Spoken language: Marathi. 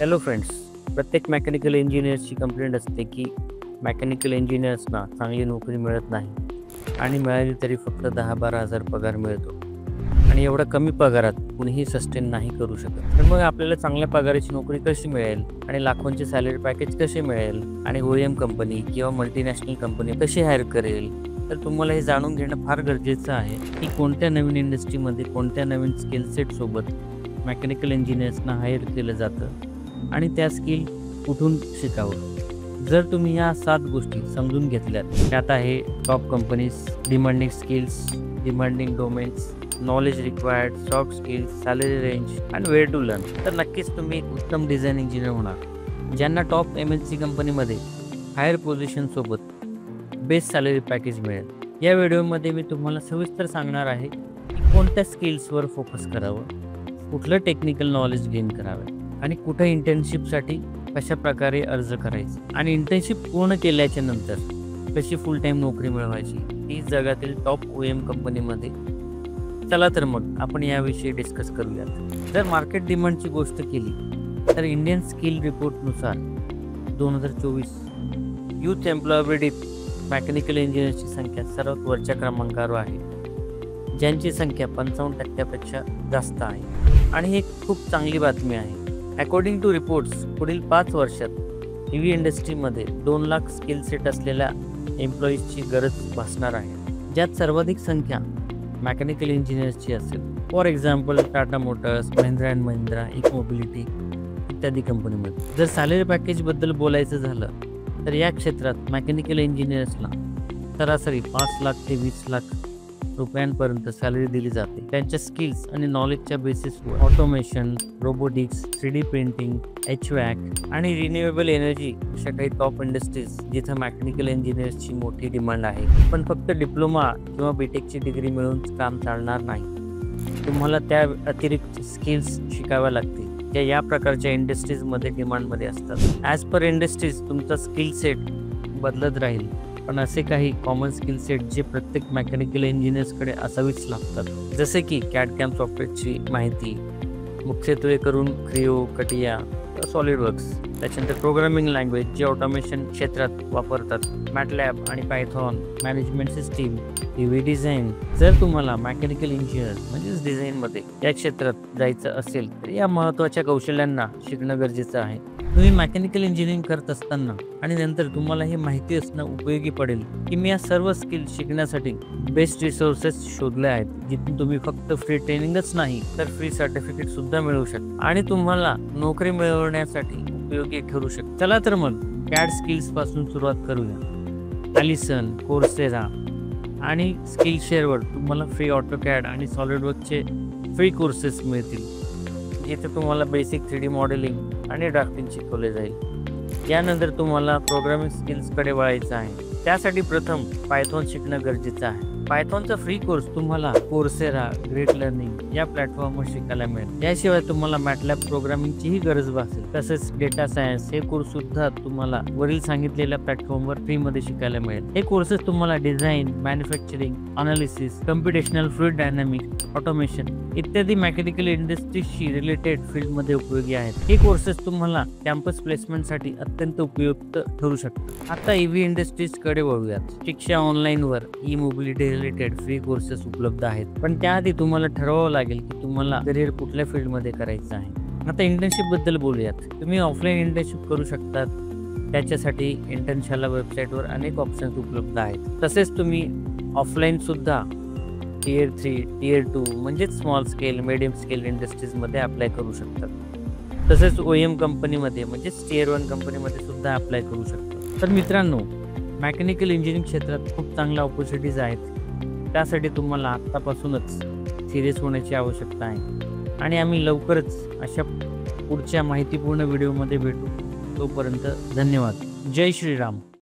Hello friends. प्रत्येक मेकॅनिकल इंजिनियर्सची कंप्लेंट असते की मेकॅनिकल इंजिनियर्सना चांगली नोकरी मिळत नाही आणि मिळाली तरी फक्त 10-12 हजार पगार मिळतो आणि एवढा कमी पगारात कुणीही सस्टेन नाही करू शकत. तर मग आपल्याला चांगल्या पगाराची नोकरी कशी मिळेल आणि लाखोंचे सॅलरी पॅकेज कसे मिळेल आणि OEM कंपनी किंवा मल्टीनॅशनल कंपनी कशी हायर करेल, तर तुम्हाला हे जाणून घेणं फार गरजेचं आहे की कोणत्या नवीन इंडस्ट्रीमध्ये कोणत्या नवीन स्किल सेटसोबत मेकॅनिकल इंजिनियर्सना हायर केलं जातं आणि त्या स्किल कुठून शिकावं. जर तुम्ही या 7 गोष्टी समजून घेतल्यात, त्यात आहे top companies, demanding skills, demanding domains, knowledge required, soft skills, salary range आणि वेअर टू लर्न, तर नक्कीच तुम्ही एक उत्तम डिझाईन इंजिनियर होणार ज्यांना टॉप MNC कंपनीमध्ये हायर पोझिशनसोबत बेस्ट सॅलरी पॅकेज मिळेल. या व्हिडिओमध्ये मी तुम्हाला सविस्तर सांगणार आहे की कोणत्या स्किल्सवर फोकस करावं, कुठलं टेक्निकल नॉलेज गेन करावं आणि कुठं इंटर्नशिपसाठी कशा प्रकारे अर्ज करायचा आणि इंटर्नशिप पूर्ण केल्याच्या नंतर कशी फुल टाईम नोकरी मिळवायची ही जगातील टॉप OEM कंपनीमध्ये. चला तर मग आपण याविषयी डिस्कस करूयात. जर मार्केट डिमांडची गोष्ट केली तर इंडियन स्किल रिपोर्टनुसार 2024 यूथ एम्प्लॉयबिलिटीत मेकॅनिकल इंजिनियरची संख्या सर्वात वरच्या क्रमांकावर आहे, ज्यांची संख्या 55% जास्त आहे आणि ही खूप चांगली बातमी आहे. अकॉर्डिंग टू रिपोर्ट्स, पुढील 5 वर्षात EV इंडस्ट्रीमध्ये 2 लाख स्किल सेट असलेल्या एम्प्लॉईजची गरज भासणार आहे, ज्यात सर्वाधिक संख्या मेकॅनिकल इंजिनियर्सची असेल. For example Tata Motors, Mahindra and Mahindra, Eco Mobility इत्यादी कंपनीमध्ये. जर सॅलरी पॅकेजबद्दल बोलायचं झालं तर या क्षेत्रात मेकॅनिकल इंजिनियर्सला सरासरी 5 लाख ते 20 लाख रुपयांपर्यंत सॅलरी दिली जाते. त्यांच्या स्किल्स आणि नॉलेजच्या बेसिसवर automation, robotics, 3D printing, HVAC आणि रिन्युएबल एनर्जी अशा काही टॉप इंडस्ट्रीज जिथं मेकॅनिकल इंजिनियर्सची मोठी डिमांड आहे. पण फक्त डिप्लोमा किंवा BTechची डिग्री मिळून काम चालणार नाही. तुम्हाला त्या अतिरिक्त स्किल्स शिकाव्या लागतील ज्या या प्रकारच्या इंडस्ट्रीजमध्ये डिमांडमध्ये असतात. ॲज पर इंडस्ट्रीज तुमचा स्किल सेट बदलत राहील, पण असे काही कॉमन स्किल सेट जे प्रत्येक मेकॅनिकल इंजिनियर्सकडे असावीच लागतात, जसे की CAD/CAM सॉफ्टवेअरची माहिती, मुख्यत्वे करून क्रिओ, कटिया, सॉलिडवर्क्स. त्याच्यानंतर प्रोग्रामिंग लँग्वेज जे ऑटोमेशन क्षेत्रात वापरतात, MATLAB आणि Python, management system, EV design. जर तुम्हाला मेकॅनिकल इंजिनियर म्हणजेच डिझाईनमध्ये या क्षेत्रात जायचं असेल तर या महत्त्वाच्या कौशल्यांना शिकणं गरजेचं आहे. तुम्ही मेकॅनिकल इंजिनिअरिंग करत असताना आणि नंतर तुम्हाला हे माहिती असणं उपयोगी पडेल की मी या सर्व स्किल शिकण्यासाठी बेस्ट रिसोर्सेस शोधले आहेत, जिथून तुम्ही फक्त फ्री ट्रेनिंगच नाही तर फ्री सर्टिफिकेट सुद्धा मिळवू शकता आणि तुम्हाला नोकरी मिळवण्यासाठी उपयोगी ठरू शकता. चला तर मग CAD स्किल्स पासून सुरुवात करूया. ॲलिसन, कोर्सेरा आणि स्किलशेअरवर तुम्हाला फ्री AutoCAD आणि सॉलिडवर्कचे फ्री कोर्सेस मिळतील, जिथे तुम्हाला बेसिक 3D मॉडेलिंग आणि ड्राफ्टिंग शिकवले जाईल. यानंतर तुम्हाला प्रोग्रामिंग स्किल्सकडे वळायचं आहे. त्यासाठी प्रथम पायथॉन शिकणं गरजेचं आहे. पायथॉनचा फ्री कोर्स तुम्हाला कोर्सेरा, ग्रेट लर्निंग या प्लॅटफॉर्मवर शिकायला मिळेल. याशिवाय तुम्हाला MATLAB प्रोग्रामिंगचीही गरज भासेल. तसेच डेटा सायन्स हे कोर्स सुद्धा तुम्हाला वरील सांगितलेल्या प्लॅटफॉर्मवर फ्रीमध्ये शिकायला मिळेल. हे कोर्सेस तुम्हाला design, manufacturing, analysis, computational fluid dynamics, automation इत्यादी मेकॅनिकल इंडस्ट्रीशी रिलेटेड फील्डमध्ये उपयोगी आहेत. हे कोर्सेस तुम्हाला कॅम्पस प्लेसमेंटसाठी अत्यंत उपयुक्त ठरू शकतात. आता EV इंडस्ट्रीजकडे वळूयात. शिक्षा ऑनलाईनवर E mobility related free courses उपलब्ध आहेत, पण त्याआधी तुम्हाला ठरवावं लागेल की तुम्हाला करिअर कुठल्या फील्डमध्ये करायचं आहे. आता इंटर्नशिप बद्दल बोलूयात. तुम्ही ऑफलाईन इंटर्नशिप करू शकतात. त्याच्यासाठी इंटर्नशाला वेबसाईटवर अनेक ऑप्शन्स उपलब्ध आहेत. तसेच तुम्ही ऑफलाईन सुद्धा Tier 3, Tier 2 म्हणजेच स्मॉल स्केल, मिडियम स्केल इंडस्ट्रीजमध्ये अप्लाय करू शकतात. तसेच OEM कंपनीमध्ये म्हणजेच Tier 1 कंपनीमध्ये सुद्धा अप्लाय करू शकतात. तर मित्रांनो, मेकॅनिकल इंजिनिअरिंग क्षेत्रात खूप चांगल्या ऑपॉर्च्युनिटीज आहेत. त्यासाठी तुम्हाला आत्तापासूनच सिरियस होण्याची आवश्यकता आहे आणि आम्ही लवकरच अशा पुढच्या माहितीपूर्ण व्हिडिओमध्ये भेटू. तोपर्यंत धन्यवाद. जय श्रीराम.